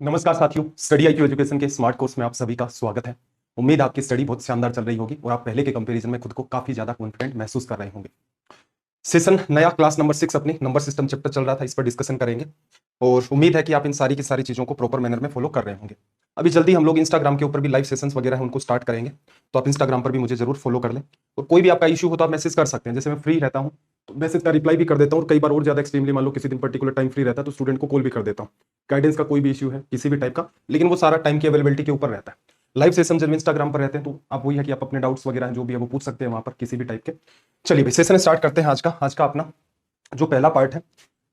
नमस्कार साथियों, study IQ education के स्मार्ट कोर्स में आप सभी का स्वागत है। उम्मीद है आपकी स्टडी बहुत शानदार चल रही होगी और आप पहले के कंपैरिजन में खुद को काफी ज्यादा कॉन्फिडेंट महसूस कर रहे होंगे। सेशन नया क्लास नंबर 6 अपनी नंबर सिस्टम चैप्टर चल रहा था, इस पर डिस्कशन करेंगे और उम्मीद है कि आप इन सारी की सारी चीजों को प्रॉपर मैनर में फॉलो कर रहे होंगे। अभी जल्दी हम लोग इंस्टाग्राम के ऊपर भी लाइव सेशंस वगैरह है उनको स्टार्ट करेंगे, तो आप इंस्टाग्राम पर भी मुझे जरूर फॉलो कर लें और कोई भी आपका इशू हो तो आप मैसेज कर सकते हैं। जैसे मैं फ्री रहता हूँ तो मैसेज का रिप्लाई भी कर देता हूँ और कई बार और ज्यादा एक्सट्रीमली मान लो किसी दिन पर्टिकुलर टाइम फ्री रहता है तो स्टूडेंट को कॉल भी कर देता हूँ। गाइडेंस का कोई भी इशू है किसी भी टाइप का, लेकिन वो सारा टाइम की अवेलेबिलिटी के ऊपर रहता है। लाइव सेशन जब इंस्टाग्राम पर रहते हैं तो आप वही है कि आप अपने डाउट्स वगैरह जो भी है वो पूछ सकते हैं वहां पर किसी भी टाइप के। चलिए भाई सेशन स्टार्ट करते हैं। आज का अपना जो पहला पार्ट है,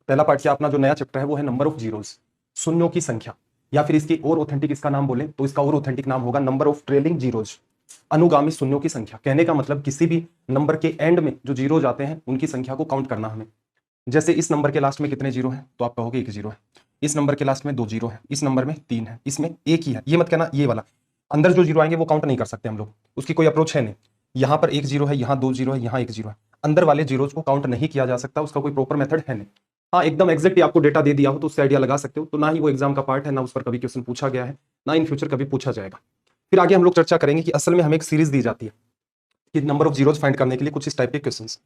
पहला पार्ट क्या अपना जो नया चैप्टर है वो है नंबर ऑफ जीरोज, शून्यों की संख्या, या फिर इसकी और ऑथेंटिक इसका नाम बोले तो इसका और ऑथेंटिक नाम होगा नंबर ऑफ ट्रेलिंग जीरोज, अनुगामी शून्यों की संख्या। कहने का मतलब किसी भी नंबर के एंड में जो जीरोज आते हैं उनकी संख्या को काउंट करना हमें। जैसे इस नंबर के लास्ट में कितने जीरो है तो आप कहोगे एक जीरो है, इस नंबर के लास्ट में दो जीरो है, इस नंबर में तीन है, इसमें एक ही है। ये मत कहना ये वाला अंदर जो जीरो आएंगे वो काउंट नहीं कर सकते हम लोग, उसकी कोई अप्रोच है नहीं। यहां पर एक जीरो है, यहां दो जीरो है, यहां एक जीरो है, अंदर वाले जीरोज को काउंट नहीं किया जा सकता, उसका कोई प्रॉपर मेथड है नहीं। हाँ एकदम एग्जैक्ट ही आपको डेटा दे दिया हो तो उससे आइडिया लगा सकते हो, तो ना ही वो एग्जाम का पार्ट है, ना उस पर कभी क्वेश्चन पूछा गया है, ना इन फ्यूचर कभी पूछा जाएगा। फिर आगे हम लोग चर्चा करेंगे कि असल में हमें एक सीरीज दी जाती है कि नंबर ऑफ जीरोज फाइंड करने के लिए कुछ इस टाइप के क्वेश्चंस।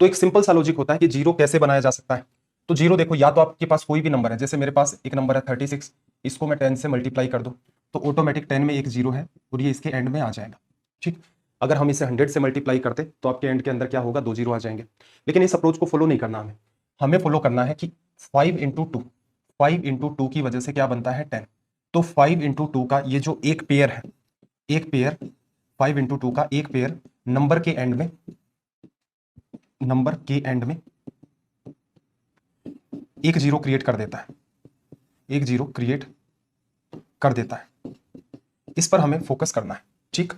तो एक सिंपल सा लॉजिक होता है कि जीरो कैसे बनाया जा सकता है। तो जीरो देखो, या तो आपके पास कोई भी नंबर है, जैसे मेरे पास एक नंबर है 36, इसको मैं 10 से मल्टीप्लाई कर दूं तो ऑटोमेटिक 10 में एक जीरो है और ये इसके एंड में आ जाएगा। ठीक, अगर हम इसे 100 से मल्टीप्लाई करते तो आपके एंड के अंदर क्या होगा, दो जीरो आ जाएंगे। लेकिन इस अप्रोच को फॉलो नहीं करना हमें, हमें फॉलो करना है कि 5 इंटू 2, 5 इंटू 2 की वजह से क्या बनता है 10। तो 5 इंटू 2 का ये जो एक पेयर है, एक पेयर 5 इंटू 2 का एक पेयर नंबर के एंड में, नंबर के एंड में एक जीरो क्रिएट कर देता है, एक जीरो क्रिएट कर देता है। इस पर हमें फोकस करना है। ठीक,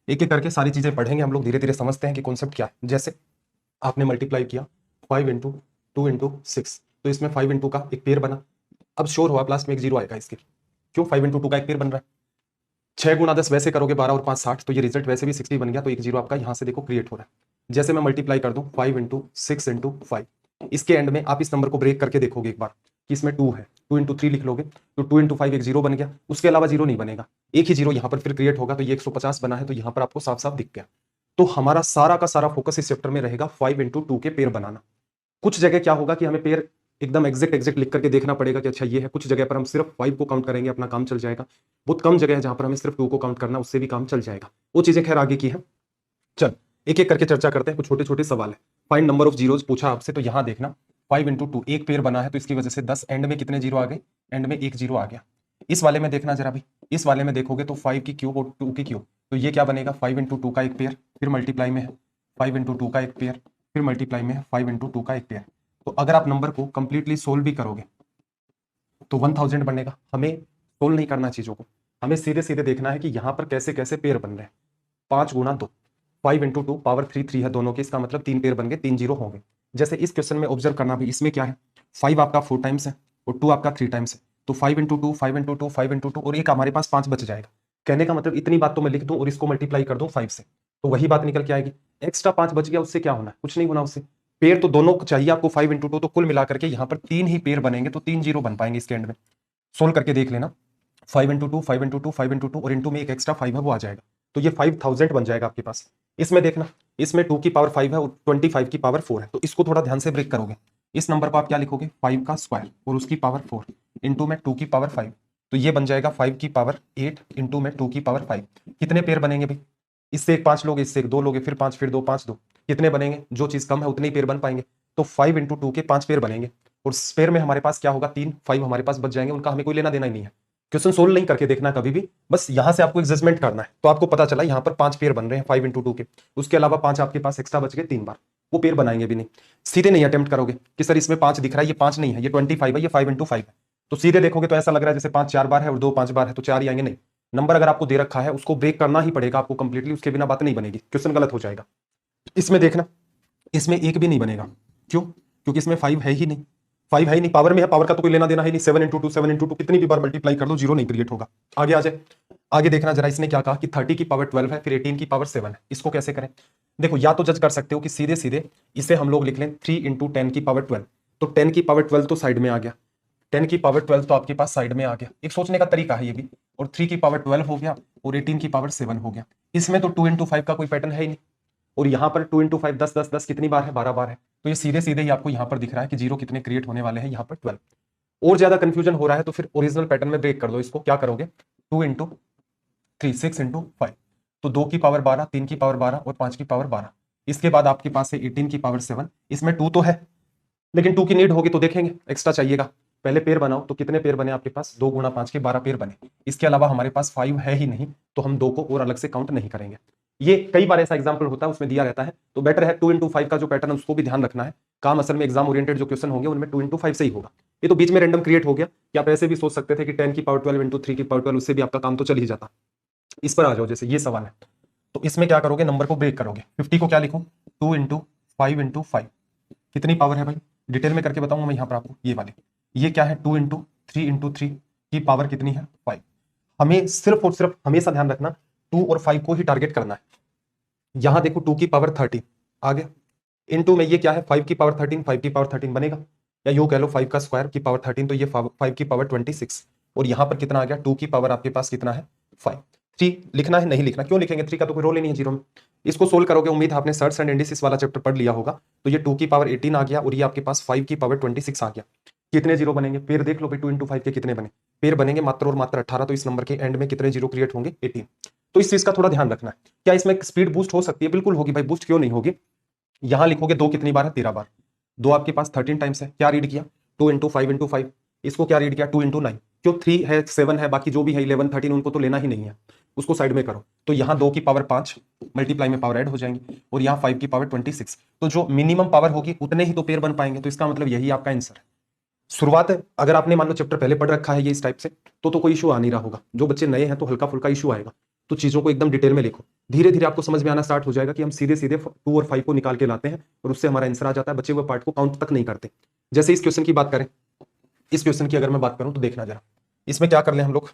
एक एक करके सारी चीजें पढ़ेंगे हम लोग, धीरे धीरे समझते हैं कि कॉन्सेप्ट क्या है। जैसे आपने मल्टीप्लाई किया 5 इंटू 2 इंटू 6, तो इसमें 5 इंटू का एक पेयर बना। अब श्योर हुआ लास्ट में एक जीरो आएगा इसके, क्यों 5 इंटू 2 का एक पेयर बन रहा है। 6 गुना 10 वैसे करोगे 12 और 5 60, तो ये रिजल्ट वैसे भी 60 बन गया, तो एक जीरो आपका यहां से देखो क्रिएट हो रहा है। जैसे मैं मल्टीप्लाई कर दूं 5 इंटू 6 इंटू 5, इसके एंड में आप इस नंबर को ब्रेक करके देखोगे एक बार कि इसमें 2 है, 2 इंटू 3 लिख लोगे तो 2 इंटू 5 एक जीरो बन गया, उसके अलावा जीरो नहीं बनेगा, एक ही जीरो यहां पर फिर क्रिएट होगा, तो ये 150 बना है, तो यहां पर आपको साफ साफ दिख गया। तो हमारा सारा का सारा फोकस इस चैप्टर में रहेगा 5 इंटू 2 के पेयर बनाना। कुछ जगह क्या होगा कि हमें पेयर एकदम एग्जैक्ट एग्जैक्ट लिख करके देखना पड़ेगा कि अच्छा ये है, कुछ जगह पर हम सिर्फ 5 को काउंट करेंगे अपना काम चल जाएगा। बहुत कम जगह है जहां पर हमें सिर्फ 2 को काउंट करना, उससे भी काम चल जाएगा। वो चीजें खैर आगे की है। चल एक एक करके चर्चा करते हैं, कुछ छोटे छोटे सवाल है। फाइंड नंबर ऑफ जीरोज पूछा आपसे, तो यहां देखना 5 इंटू 2 एक पेयर बना है, तो इसकी वजह से 10 एंड में कितने जीरो आ गए, एंड में एक जीरो आ गया। इस वाले में देखना जरा भी, इस वाले में देखोगे तो 5 की क्यूब और 2 की क्यूब, तो ये क्या बनेगा 5 इंटू 2 का एक पेयर, फिर मल्टीप्लाई में है 5 इंटू 2 का एक पेयर, फिर मल्टीप्लाई में है 5 इंटू 2 का एक पेयर। तो अगर आप नंबर को कंप्लीटली सोल्व भी करोगे तो 1000 बनेगा। हमें सोल्व नहीं करना चीजों को, हमें सीधे सीधे देखना है कि यहां पर कैसे कैसे पेयर बन रहे हैं। 5 गुना 2, 5 इंटू 2 पावर 3 है दोनों के, इसका मतलब 3 पेयर बन गए, 3 जीरो होंगे। जैसे इस क्वेश्चन में ऑब्जर्व करना भी, इसमें क्या है 5 आपका 4 टाइम्स है और 2 आपका 3 टाइम्स है, तो 5 इंटू 2 5 इंटू 2 5 इंटू 2 और एक हमारे पास 5 बच जाएगा। कहने का मतलब इतनी बात तो मैं लिख दूं और इसको मल्टीप्लाई कर दूं 5 से, तो वही बात निकल के आएगी। एक्स्ट्रा 5 बच गया, उससे क्या होना है, कुछ नहीं होना उससे। पेयर तो दोनों चाहिए आपको 5 इंटू 2, तो कुल मिलाकर के यहाँ पर 3 ही पेयर बनेंगे, तो 3 जीरो बन पाएंगे इसके एंड में। सोल्व करके देख लेना 5 इंटू 2 5 इंटू 2 5 इंटू 2 और इंटू में एक एक्स्ट्रा 5 है वो आ जाएगा, तो ये 5000 बन जाएगा आपके पास। इसमें देखना, इसमें 2 की पावर 5 है और 25 की पावर 4 है, तो इसको थोड़ा ध्यान से ब्रेक करोगे। इस नंबर को आप क्या लिखोगे 5 का स्क्वायर और उसकी पावर 4 इंटू में 2 की पावर 5, तो ये बन जाएगा 5 की पावर 8 इंटू में 2 की पावर 5। कितने पेयर बनेंगे भाई, इससे एक 5 लोगे, इससे एक 2 लोगे, फिर 5, फिर 2, 5 2, कितने बनेंगे, जो चीज कम है उतने ही पेयर बन पाएंगे। तो 5 इंटू 2 के 5 पेयर बनेंगे और स्पेयर में हमारे पास क्या होगा 3, 5 हमारे पास बच जाएंगे, उनका हमें कोई लेना देना ही नहीं है। क्वेश्चन सोल्व नहीं करके देखना कभी भी, बस यहां से आपको एक जजमेंट करना है, तो आपको पता चला यहां पर 5 पेयर बन रहे हैं 5 इंटू 2 के, उसके अलावा 5 आपके पास एक्स्ट्रा बच गए 3 बार, वो पेयर बनाएंगे भी नहीं। सीधे नहीं अटेम्प्ट करोगे कि सर इसमें 5 दिख रहा है, ये 5 नहीं है, ये 25 है, ये 5 इंटू 5 है, तो सीधे देखोगे तो ऐसा लग रहा है जैसे 5 4 बार है और 2 5 बार है, तो 4 ही आएंगे। नहीं, नंबर अगर आपको दे रखा है उसको ब्रेक करना ही पड़ेगा आपको कंप्लीटली, उसके बिना बात नहीं बनेगी, क्वेश्चन गलत हो जाएगा। इसमें देखना, इसमें एक भी नहीं बनेगा, क्यों, क्योंकि इसमें 5 है ही नहीं, 5 है ही नहीं, पावर में है, पावर का तो कोई लेना देना है नहीं। 7 इंटू 2 कितनी भी बार मल्टीप्लाई कर दो जीरो नहीं क्रिएट होगा। आगे आ जाए, आगे देखना जरा, इसने क्या कहा कि 30 की पावर 12 है, फिर 18 की पावर 7 है, इसको कैसे करें। देखो, या तो जज कर सकते हो कि सीधे सीधे इसे हम लोग लिख लें 3 इंटू 10 की पावर 12, तो 10 की पावर 12 तो साइड में आ गया, 10 की पावर 12 तो आपके पास साइड में आ गया, एक सोचने का तरीका है ये भी। और 3 की पावर 12 हो गया और 18 की पावर 7 हो गया। इसमें तो 2 इंटू 5 का कोई पैटर्न है ही नहीं। और यहाँ पर 2 इंटू 5 10 10 10 कितनी बार है, 12 बार है। तो ये सीधे सीधे ही आपको यहाँ पर दिख रहा है कि जीरो कितने क्रिएट होने वाले हैं, यहाँ पर 12। और ज्यादा कंफ्यूजन हो रहा है तो फिर ओरिजिनल पैटर्न में ब्रेक कर दो इसको। क्या करोगे, 2 इंटू 3 6 इंटू 5, तो 2 की पावर 12, 3 की पावर 12 और 5 की पावर 12। इसके बाद आपके पास है 18 की पावर 7। इसमें 2 तो है लेकिन 2 की नीड होगी तो देखेंगे एक्स्ट्रा चाहिएगा। पहले पेयर बनाओ, तो कितने पेयर बने आपके पास, 2 गुणा 5 के 12 पेयर बने। इसके अलावा हमारे पास 5 है ही नहीं, तो हम 2 को और अलग से काउंट नहीं करेंगे। ये कई बार ऐसा एग्जाम्पल होता है, उसमें दिया रहता है, तो बेटर है 2 इंटू 5 का जो पैटर्न है उसको भी ध्यान रखना है। काम असल में एग्जाम ओरिएंटेड जो क्वेश्चन होंगे उनमें 2 इंटू 5 से ही होगा। ये तो बीच में रैंडम क्रिएट हो गया कि आप ऐसे भी सोच सकते थे कि 10 की पावर 12 इंटू 3 की पावर 12, उससे भी आपका काम तो चल ही जाता। इस पर आ जाओ, जैसे ये सवाल है तो इसमें क्या करोगे, नंबर को ब्रेक करोगे। 50 को क्या लिखूं, 2 इंटू 5 इंटू 5, कितनी पावर है भाई, डिटेल में करके बताऊंगा मैं यहाँ पर आपको। ये वाले, ये क्या है, 2 इंटू 3 इंटू 3 की पावर कितनी है, 5। हमें सिर्फ और सिर्फ हमेशा ध्यान रखना 2 और 5 को ही टारगेट करना है। यहां देखो 2 की पावर 13 आ गया, इंटू में ये क्या है, 5 की पावर 13, 5 की पावर 13 बनेगा, या यूं कह लो 5 का स्क्वायर की पावर 13, तो ये 5 की पावर 26। और यहां पर कितना आ गया, 2 की पावर आपके पास कितना है, 5। 3 लिखना है, नहीं लिखना, क्यों लिखेंगे, 3 का तो कोई रोल ही नहीं है जीरो में। इसको सोल्व करोगे, उम्मीद आपने सर्ट्स एंड इंडिसेस वाला चैप्टर पढ़ लिया होगा। तो ये 2 की पावर 18 आ गया और ये आपके पास 5 की पावर 26 आ गया। कितने जीरो बनेंगे, पेयर देख लो भाई, 2 इंटू 5 के कितने बने, पेयर बनेंगे मात्र और मात्र 18। तो इस नंबर के एंड में कितने जीरो क्रिएट होंगे, 18। तो इस चीज का थोड़ा ध्यान रखना है। क्या इसमें स्पीड बूस्ट हो सकती है, बिल्कुल होगी भाई, बूस्ट क्यों नहीं होगी। यहां लिखोगे 2 कितनी बार है, 13 बार। 2 आपके पास 13 टाइम्स है, क्या रीड किया, 2 इंटू 5 इंटू 5। इसको क्या रीड किया, 2 इंटू 9। क्यों, 3 है 7 है, बाकी जो भी है 11 13 उनको तो लेना ही नहीं है, उसको साइड में करो। तो यहाँ 2 की पावर 5 मल्टीप्लाई में पावर ऐड हो जाएंगी, और यहाँ 5 की पावर 26। तो जो मिनिमम पावर होगी उतने ही तो पेयर बन पाएंगे। तो इसका मतलब यही आपका आंसर है। शुरुआत है, अगर आपने मान लो चैप्टर पहले पढ़ रखा है ये इस टाइप से, तो कोई इशू आ नहीं रहा होगा। जो बच्चे नए हैं तो हल्का फुल्का इशू आएगा। तो चीजों को एकदम डिटेल में लिखो, धीरे धीरे आपको समझ में आना स्टार्ट हो जाएगा कि हम सीधे सीधे 2 और 5 को निकाल के लाते हैं और उससे हमारा आंसर आ जाता है। बचे हुए पार्ट को काउंट तक नहीं करते। जैसे इस क्वेश्चन की बात करें, इस क्वेश्चन की अगर मैं बात करूं तो देखना जरा, इसमें क्या कर ले हम लोग।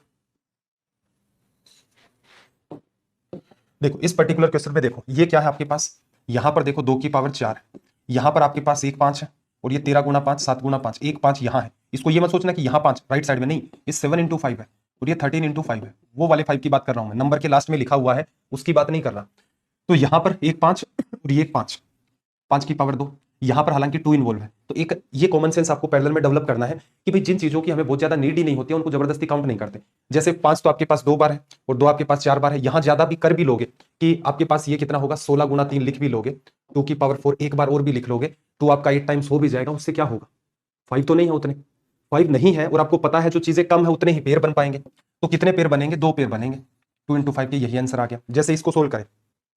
देखो इस पर्टिकुलर क्वेश्चन में देखो, ये क्या है आपके पास, यहां पर देखो 2 की पावर 4 है, यहां पर आपके पास 1 5 है, और ये 13 गुना 5 7 गुना 5, 1 5 यहां है। इसको ये मत सोचना कि यहां 5 राइट साइड में, नहीं, ये 7 इंटू 5 है, और ये 13 इंटू 5 है। वो वाले 5 की बात कर रहा हूं मैं, नंबर के लास्ट में लिखा हुआ है उसकी बात नहीं कर रहा। तो यहां पर 1 5 और ये 1 5, 5 की पावर 2, यहां पर हालांकि 2 इन्वॉल्व है। तो एक ये कॉमन सेंस आपको पैरेलल में डेवलप करना है कि भाई जिन चीजों की हमें बहुत ज्यादा नीड ही नहीं होती है उनको जबरदस्ती काउंट नहीं करते। जैसे 5 तो आपके पास 2 बार है और 2 आपके पास 4 बार है, यहां ज्यादा भी कर भी लोगे कि आपके पास ये कितना होगा, 16 गुना 3 लिख भी लोगे, 2 की पावर 4 एक बार और भी लिख लोगे, 2 आपका 8 टाइम्स हो भी जाएगा। उससे क्या होगा, 5 तो नहीं है उतने, 5 नहीं है, और आपको पता है जो चीजें कम है उतने ही पेयर बन पाएंगे। तो कितने पेयर बनेंगे, 2 पेयर बनेंगे। 2 इंटू 5 के यही आंसर आ गया। जैसे इसको सोल्व करें,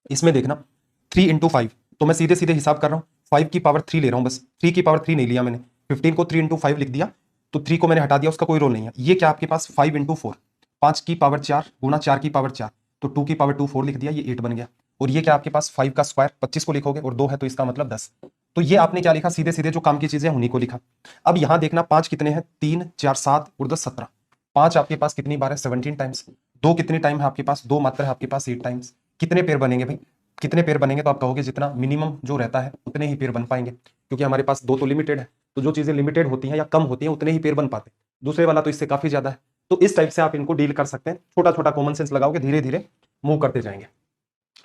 इसमें देखना 3 इंटू 5, तो मैं सीधे सीधे हिसाब कर रहा हूं, 5 की पावर 3 ले रहा हूं बस, 3 की पावर 3 नहीं लिया मैंने। 15 को 3 इंटू 5 लिख दिया, तो 3 को मैंने हटा दिया, उसका कोई रोल नहीं है। ये क्या आपके पास 5 इंटू 4, 5 की पावर 4 गुना 4 की पावर 4, तो 2 की पावर 2 4 लिख दिया, ये 8 बन गया। और ये क्या आपके पास 5 का स्क्वायर 25 को लिखोगे, और 2 है तो इसका मतलब 10। तो ये आपने क्या लिखा, सीधे सीधे जो काम की चीजें उन्हीं को लिखा। अब यहां देखना 5 कितने हैं, 3 4 7 और 10 17। 5 आपके पास कितनी बार है, 17 टाइम्स। 2 कितने टाइम है आपके पास, 2 मात्र है आपके पास 8 टाइम्स। कितने पेयर बनेंगे भाई, कितने पेयर बनेंगे, तो आप कहोगे जितना मिनिमम जो रहता है उतने ही पेयर बन पाएंगे, क्योंकि हमारे पास 2 तो लिमिटेड है। तो जो चीजें लिमिटेड होती हैं या कम होती हैं उतने ही पेयर बन पाते हैं, दूसरे वाला तो इससे काफी ज्यादा है। तो इस टाइप से आप इनको डील कर सकते हैं, छोटा छोटा कॉमन सेंस लगाओगे, धीरे धीरे मूव करते जाएंगे।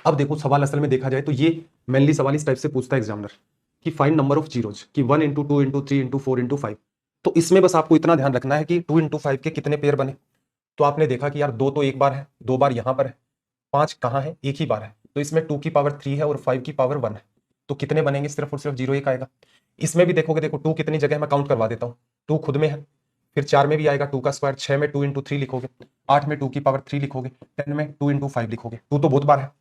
अब देखो सवाल असल में देखा जाए तो ये मेनली सवाल इस टाइप से पूछता है एग्जामिनर कि फाइंड नंबर ऑफ जीरोज, कि 1 इंटू 2 इंटू 3 इंटू 4 इंटू 5। तो इसमें बस आपको इतना ध्यान रखना है कि 2 इंटू 5 के कितने पेयर बने। तो आपने देखा कि यार 2 तो एक बार है, 2 बार यहां पर है, 5 कहां है, एक ही बार है। तो इसमें 2 की पावर 3 है और 5 की पावर 1 है, तो कितने बनेंगे, सिर्फ और सिर्फ 0 एक आएगा। इसमें भी देखोगे, देखो 2 कितनी जगह मैं काउंट करवा देता हूँ, 2 खुद में है, फिर 4 में भी आएगा 2 का स्क्वायर, 6 में 2 इंटू 3 लिखोगे, 8 में 2 की पावर 3 लिखोगे, 10 में 2 इंटू 5 लिखोगे। 2 तो बहुत बार है,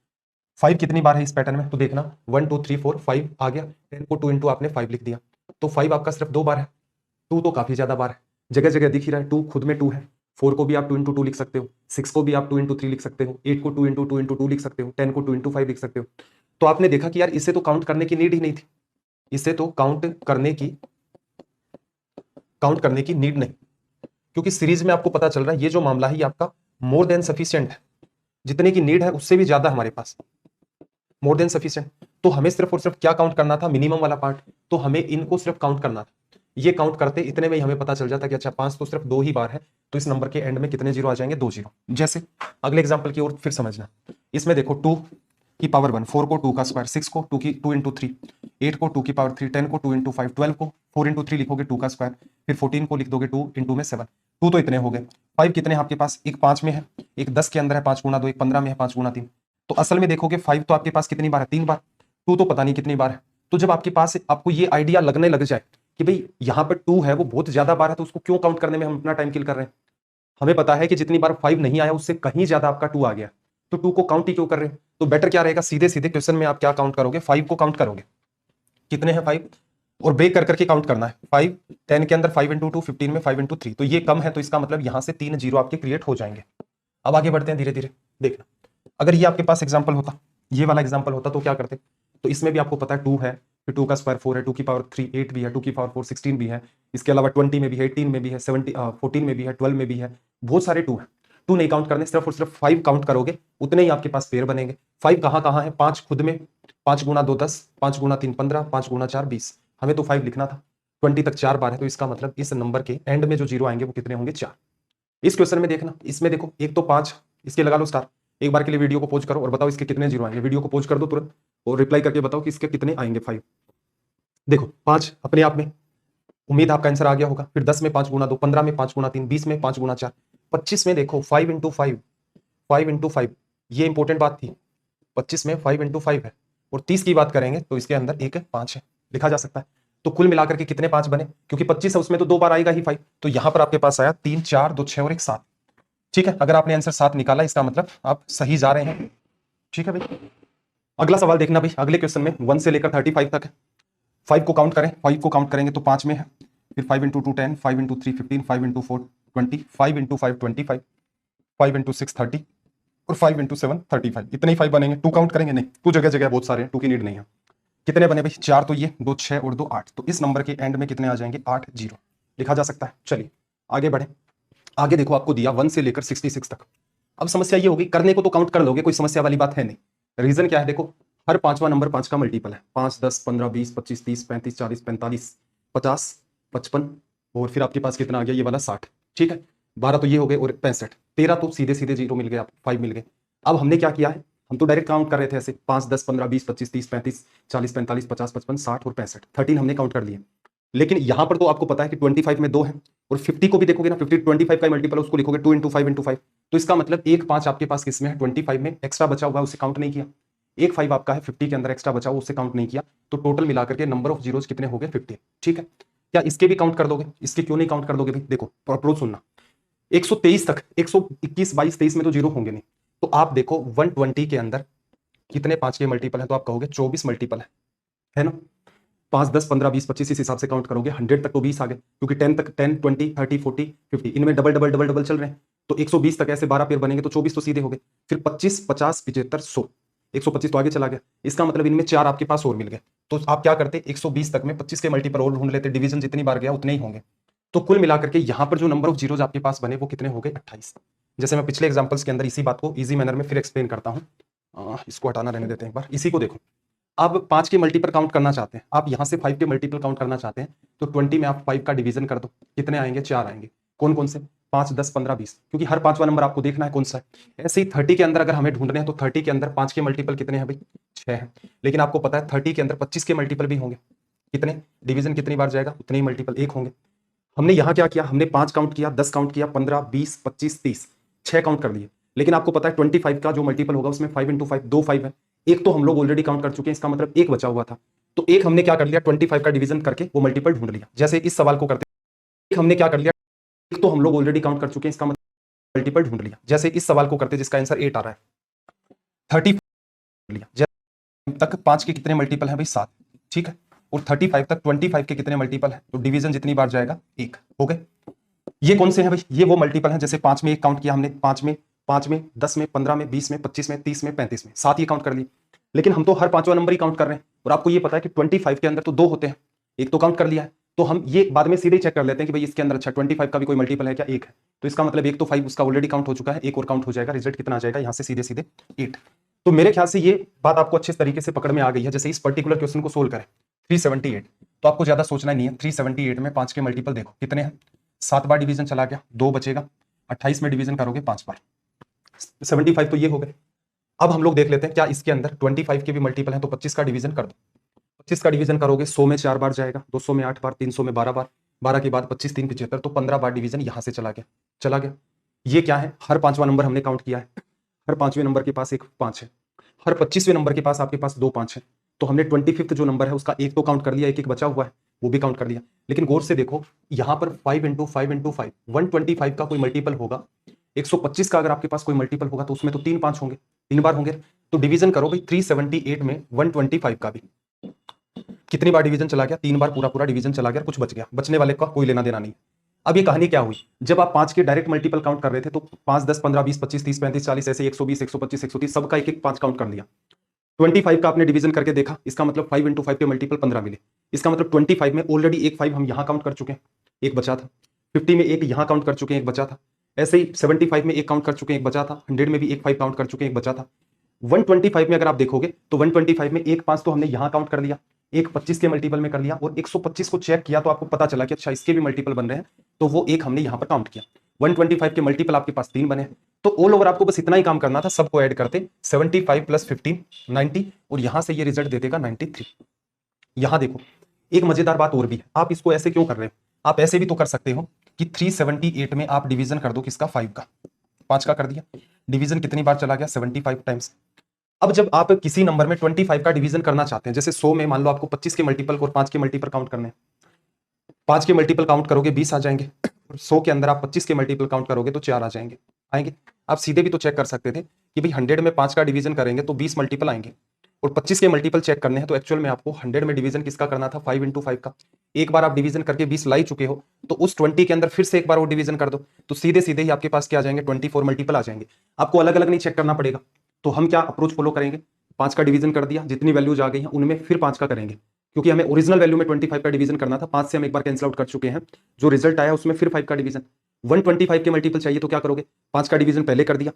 5 कितनी बार है इस पैटर्न में, तो देखना 1 2 3 4 5 आ गया, 10 को 2 इंटू आपने 5 लिख दिया, तो 5 आपका सिर्फ 2 बार है। 2 तो काफी ज्यादा बार है, जगह जगह दिख ही रहा है, 2 खुद में 2 है। 4 को भी आप 2 इंटू 2 लिख सकते हो, 6 को भी आप 2 इंटू 3 लिख सकते हो, 8 को 2 इंटू 2 इंटू 2 लिख सकते हो, 10 को 2 इंटू 5 लिख सकते हो। तो आपने देखा कि यार इसे तो काउंट करने की नीड ही नहीं थी, इसे तो काउंट करने की नीड नहीं, क्योंकि सीरीज में आपको पता चल रहा है ये जो मामला है ये आपका मोर देन सफिशिएंट है, जितने की नीड है उससे भी ज्यादा हमारे पास, मोर देन सफिशिएंट। तो हमें सिर्फ और सिर्फ क्या काउंट करना था, मिनिमम वाला पार्ट, तो हमें इनको सिर्फ काउंट करना था। ये काउंट करते इतने में ही हमें पता चल जाता कि अच्छा 5 तो सिर्फ 2 ही बार है, तो इस नंबर के एंड में कितने जीरो आ जाएंगे, 2 जीरो। जैसे अगले एग्जांपल की ओर फिर समझना, इसमें देखो 2 की पावर 1, 4 को 2 का स्क्वायर, 6 को 2 इंटू 3, 8 को 2 की पावर 3, 10 को 2 इंटू 5, 12 को 4 इंटू 3 लिखोगे 2 का स्क्वायर, फिर 14 को लिख दोगे 2 इंटू में 7, 2 तो इतने हो गए। 5 कितने हैं आपके पास, एक 5 में है, एक 10 के अंदर है 5 गुना 2, एक 15 में है 5 गुना 3। तो असल में देखोगे 5 तो आपके पास कितनी बार है, 3 बार, 2 तो पता नहीं कितनी बार है। तो जब आपके पास आपको ये आइडिया लगने लग जाए कि भाई यहाँ पर 2 है वो बहुत ज्यादा बार है, तो उसको क्यों काउंट करने में हम अपना टाइम किल कर रहे हैं। हमें पता है कि जितनी बार 5 नहीं आया उससे कहीं ज्यादा आपका 2 आ गया, तो 2 को काउंट ही क्यों कर रहे हैं। तो बेटर क्या रहेगा, सीधे सीधे क्वेश्चन में आप क्या काउंट करोगे, 5 को काउंट करोगे, कितने हैं 5, और ब्रेक कर करके काउंट करना है। 5 10 के अंदर 5 इंटू 2, 15 में 5 इंटू 3, तो ये कम है, तो इसका मतलब यहां से 3 जीरो आपके क्रिएट हो जाएंगे। अब आगे बढ़ते हैं धीरे धीरे, देखना अगर ये आपके पास एग्जाम्पल होता, ये वाला एग्जाम्पल होता, तो क्या करते, तो इसमें भी आपको पता है 2 है, फिर 2 का स्क्वायर 4 है, 2 की पावर 3 8 भी है, 2 की पावर 4 16 भी है, इसके अलावा 20 में भी है, 18 में भी है, 14 में भी है, 12 में भी है, बहुत सारे 2 है। 2 नहीं काउंट करने, सिर्फ और सिर्फ 5 काउंट करोगे, उतने ही आपके पास पेयर बनेंगे। 5 कहाँ कहाँ है, 5 खुद में, 5 गुना 2 10, 5 गुना 3 15, 5 गुना 4 20, हमें तो 5 लिखना था, 20 तक 4 बार है, तो इसका मतलब इस नंबर के एंड में जो जीरो आएंगे वो कितने होंगे, 4। इस क्वेश्चन में देखना, इसमें देखो एक तो 5, इसके लगा लो स्टार। एक बार के लिए वीडियो को पॉज करो और बताओ इसके कितने जीरो आएंगे, वीडियो को पॉज कर दो तुरंत और रिप्लाई करके बताओ कि इसके कितने आएंगे 5। देखो 5 अपने आप में, उम्मीद आपका आंसर आ गया होगा। फिर 10 में 5 गुना 2, 15 में 5 गुना 3, 20 में 5 गुना 4, 25 में देखो 5 इंटू 5, 5 इंटू 5, ये इंपॉर्टेंट बात थी, 25 में 5 इंटू 5 है, और 30 की बात करेंगे तो इसके अंदर एक 5 है, लिखा जा सकता है। तो कुल मिलाकर के कितने 5 बने, क्योंकि 25 है उसमें तो 2 बार आएगा ही 5, तो यहां पर आपके पास आया 3 4 2 6 और 1 7। ठीक है, अगर आपने आंसर 7 निकाला इसका मतलब आप सही जा रहे हैं। ठीक है भाई, अगला सवाल देखना भाई, अगले क्वेश्चन में 1 से लेकर 35 तक है। 5 को काउंट करें, 5 को काउंट करेंगे तो 5 में है, फिर 5 into 2 10, 5 into 3 15, 5 into 4 20, 5 into 5 25, 5 into 6 30, और 5 इंटू 7 35, इतने ही 5 बनेंगे। 2 काउंट करेंगे नहीं, 2 जगह जगह बहुत सारे हैं, 2 की नीड नहीं है। कितने बने भाई, 4 तो ये, 2 6 और 2 8, तो इस नंबर के एंड में कितने आ जाएंगे, 8 जीरो, लिखा जा सकता है। चलिए आगे बढ़े, आगे देखो आपको दिया 1 से लेकर 66 तक। अब समस्या ये होगी, करने को तो काउंट कर लोगे, कोई समस्या वाली बात है नहीं। रीजन क्या है, देखो हर पांचवा नंबर 5 का मल्टीपल है, 5 10 15 20 25 30 35 40 45 50 55, और फिर आपके पास कितना आ गया, ये वाला 60। ठीक है, 12 तो ये हो गए और 65, 13 तो सीधे सीधे जीरो मिल गए, आप 5 मिल गए। अब हमने क्या किया है, हम तो डायरेक्ट काउंट कर रहे थे ऐसे 5 10 15 20 25 30 35 40 45 50 55 60 और 65, 13 हमने काउंट कर लिए। लेकिन यहां पर तो आपको पता है कि 25 में 2 है, और 50 को भी देखोगे ना, 50 25 का मल्टीपल है, उसको लिखोगे 2 इंटू 5 इंटू 5, तो इसका मतलब एक 5 आपके पास किसमें है, 25 में, एक्स्ट्रा बचा हुआ उसे काउंट नहीं किया। एक 5 आपका है 50 के अंदर एक्स्ट्रा बचा हुआ, उससे काउंट नहीं किया, तो टोटल मिलाकर के नंबर ऑफ जीरोस कितने हो गए, 50। ठीक है, क्या इसके भी काउंट कर दोगे, इसके क्यों नहीं काउंट कर दोगे भाई, देखो अप्रोच सुनना, 123 तक, 121 22 23 में तो जीरो होंगे नहीं, तो आप देखो 120 के अंदर कितने 5 के मल्टीपल है, तो आप कहोगे 24 मल्टीपल है ना। 5 10 15 20 25 इस हिसाब से काउंट करोगे, 100 तक तो 20 आ गए, क्योंकि 10 तक 10 20 30 40 50 इनमें डबल डबल डबल डबल चल रहे हैं, तो 120 तक ऐसे 12 पेयर बनेंगे, तो 24 तो सीधे हो गए। फिर 25 50 75 100, 125 तो आगे चला गया, इसका मतलब इनमें 4 आपके पास और मिल गए। तो आप क्या करते, 120 तक में 25 के मल्टीपल और ढूंढ लेते, डिवीजन जितनी बार गया उतने ही होंगे। तो कुल मिलाकर के यहां पर जो नंबर ऑफ जीरोज आपके पास बने वो कितने हो गए, 28। जैसे मैं पिछले एग्जांपल्स के अंदर इसी बात को इजी मैनर में फिर एक्सप्लेन करता हूं, इसको हटाना रहने देते हैं एक बार, इसी को देखो। आप 5 के मल्टीपल काउंट करना चाहते हैं, आप यहां से 5 के मल्टीपल काउंट करना चाहते हैं, तो 20 में आप 5 का डिवीजन कर दो, कितने आएंगे, 4 आएंगे। कौन कौन से, 5 10 15 20, क्योंकि हर पांचवा नंबर आपको देखना है कौन सा है। ऐसे ही 30 के अंदर अगर हमें ढूंढने हैं, तो 30 के अंदर 5 के मल्टीपल कितने हैं भाई, 6 हैं। लेकिन आपको पता है 30 के अंदर 25 के मल्टीपल भी होंगे, कितने, डिवीजन कितनी बार जाएगा, उतने ही मल्टीपल 1 होंगे। हमने यहां क्या किया, हमने 5 काउंट किया, 10 काउंट किया, 15 20 25 30, 6 काउंट कर दिए। लेकिन आपको पता है 25 का जो मल्टीपल होगा उसमें 5 इंटू 5 2 5 है, एक तो हम लोग ऑलरेडी काउंट कर चुके हैं, इसका मतलब एक बचा हुआ था, तो एक हमने क्या कर लिया, 25 का डिवीजन करके वो मल्टीपल ढूंढ लिया। जैसे इस सवाल को करते, एक हमने क्या कर लिया, एक तो हम लोग ऑलरेडी काउंट कर चुके हैं, इसका मतलब मल्टीपल ढूंढ लिया। जैसे इस सवाल को करते जिसका आंसर 8 आ रहा है, 30 लिया। जैसे तक 5 के कितने मल्टीपल हैं भाई, 7। ठीक है, और 35 तक 25 के कितने मल्टीपल है, तो डिवीजन जितनी बार जाएगा 1 हो गए। ये कौन से हैं भाई, ये वो मल्टीपल हैं, जैसे 5 में 1 काउंट किया हमने, 5 में 10 में 15 में 20 में 25 में 30 में 35 में 7 ये काउंट कर ली। लेकिन हम तो हर पांचवा नंबर ही काउंट कर रहे हैं, और आपको ये पता है कि 25 के अंदर तो 2 होते हैं, एक तो काउंट कर लिया है, तो हम ये बाद में सीधे चेक कर लेते हैं कि भाई इसके अंदर अच्छा 25 का भी कोई मल्टीपल है क्या, 1 है, तो इसका मतलब एक तो 5 उसका ऑलरेडी काउंट हो चुका है, एक और काउंट हो जाएगा, रिजल्ट कितना आ जाएगा यहाँ से सीधे सीधे 8। तो मेरे ख्याल से ये बात आपको अच्छे तरीके से पकड़ में आ गई है। जैसे इस पर्टिकुलर क्वेश्चन को सोल्व करें, 378। तो आपको ज्यादा सोचना नहीं है। 378 में 5 के मल्टीपल देखो कितने हैं, 7 बार डिवीजन चला गया, 2 बचेगा, 28 में डिवीजन करोगे 5 बार, 75 तो ये हो गए। अब हम लोग देख लेते हैं क्या इसके अंदर 25 के भी मल्टीपल है, तो 25 का डिवीजन कर दो। 25 का डिवीजन करोगे 100 में 4 बार जाएगा, 200 में 8 बार, 300 में 12 बार, 12 के बाद 25 3 75, तो 15 बार डिवीजन यहां से चला गया। ये क्या है, हर 5वां नंबर हमने काउंट किया है, हर 5वें नंबर के पास एक 5 है, हर 25वें नंबर के पास आपके पास 2 5 है, तो हमने 25th जो नंबर है उसका एक तो काउंट कर लिया, एक बचा हुआ है वो भी काउंट कर लिया। लेकिन गौर से देखो यहां पर 5 × 5 × 5 125 का कोई मल्टीपल होगा, 125 का अगर आपके पास कोई मल्टीपल होगा तो उसमें तो 3 5 होंगे, 3 बार होंगे। तो डिवीजन करो भाई 378 में 125 का भी कितनी बार डिवीजन चला गया, 3 बार पूरा डिवीजन चला गया, कुछ बच गया, बचने वाले का कोई लेना देना नहीं। अब ये कहानी क्या हुई, जब आप 5 के डायरेक्ट मल्टीपल काउंट कर रहे थे तो 5 10 15 20 25 30 35 40 ऐसे 120 125 130 सबका एक एक 5 काउंट कर लिया। 25 का आपने डिवीजन करके देखा, इसका मतलब 5 × 5 के मल्टीपल 15 मिले, इसका मतलब 25 में ऑलरेडी एक 5 हम यहां काउंट कर चुके हैं, एक बचा था, 50 में एक यहां काउंट कर चुके हैं, एक बचा था, ऐसे ही 75 में एक काउंट कर चुके हैं, एक बचा था, 100 में भी एक 5 काउंट कर चुके हैं, एक बचा था। 125 में अगर आप देखोगे तो 125 में एक 5 तो हमने यहां काउंट कर लिया, एक 25 के मल्टीपल में कर लिया, और 125 को चेक किया तो आपको पता चला कि अच्छा इसके भी मल्टीपल बन रहे हैं, तो वो एक हमने यहां पर काउंट किया। 125 के मल्टीपल आपके पास 3 बने, तो ऑल ओवर आपको बस इतना ही काम करना था, सबको ऐड करते 75 + 15 90, और यहां से ये रिजल्ट दे देगा 93। यहां देखो एक मजेदार बात और भी है, आप इसको ऐसे क्यों कर रहे हो, आप ऐसे भी तो कर सकते हो कि 378 में आप डिवीजन कर दो किसका, 5 का, 5 का कर दिया, डिवीजन कितनी बार चला गया, 75 टाइम्स। अब जब आप किसी नंबर में 25 का डिवीजन करना चाहते हैं, जैसे 100 में मान लो आपको 25 के मल्टीपल और 5 के मल्टीपल काउंट करने हैं, 5 के मल्टीपल काउंट करोगे 20 आ जाएंगे, 100 के अंदर आप 25 के मल्टीपल काउंट करोगे तो 4 आ जाएंगे, आएंगे। आप सीधे भी तो चेक कर सकते थे कि भाई 100 में 5 का डिवीजन करेंगे तो 20 मल्टीपल आएंगे, और 25 के मल्टीपल चेक करने हैं, तो एक्चुअल में आपको 100 में डिवीजन किसका करना था, 5 × 5 का। एक बार आप डिवीजन करके 20 ला ही चुके हो, तो उस 20 के अंदर फिर से एक बार वो डिवीजन कर दो, तो सीधे सीधे ही आपके पास क्या आ जाएंगे, 24 मल्टीपल आ जाएंगे। आपको अलग अलग नहीं चेक करना पड़ेगा। तो हम क्या अप्रोच फॉलो करेंगे, 5 का डिवीजन कर दिया, जितनी वैल्यूज आ गई हैं उनमें फिर 5 का करेंगे, क्योंकि हमें ओरिजिनल वैल्यू में 25 का डिवीजन करना था, 5 से हम एक बार कैंसिल आउट कर चुके हैं, जो रिजल्ट आया उसमें फिर 5 का डिवीजन। 125 के मल्टीपल चाहिए तो क्या करोगे, 5 का डिवीजन पहले कर दिया,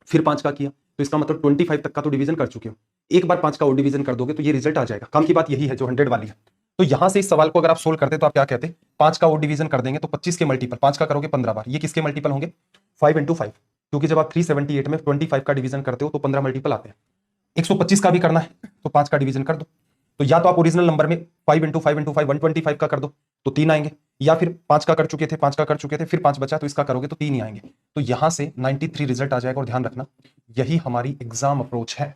फिर 5 का किया, तो इसका मतलब 25 तक का तो डिवीजन कर चुके हो, एक बार 5 का और डिवीजन कर दोगे तो ये रिजल्ट आ जाएगा। काम की बात यही है जो 100 वाली है। तो यहां से इस सवाल को अगर आप सोल्व करते तो आप क्या कहते, 5 का और डिवीजन कर देंगे तो 25 के मल्टीपल 5 का करोगे 15 बार, ये किसके मल्टीपल होंगे, 5 × 5, क्योंकि जब आप 378 में 25 का डिवीजन करते हो तो 15 मल्टीपल आते हैं। 125 का भी करना है तो 5 का डिवीजन कर दो, तो या तो आप ओरिजिनल नंबर में 5 × 5 × 5 125 का कर दो तो 3 आएंगे, या फिर 5 का कर चुके थे, 5 का कर चुके थे, फिर 5 बचा तो इसका करोगे तो 3 ही आएंगे। तो यहां से 93 रिजल्ट आ जाएगा। और ध्यान रखना यही हमारी एग्जाम अप्रोच है,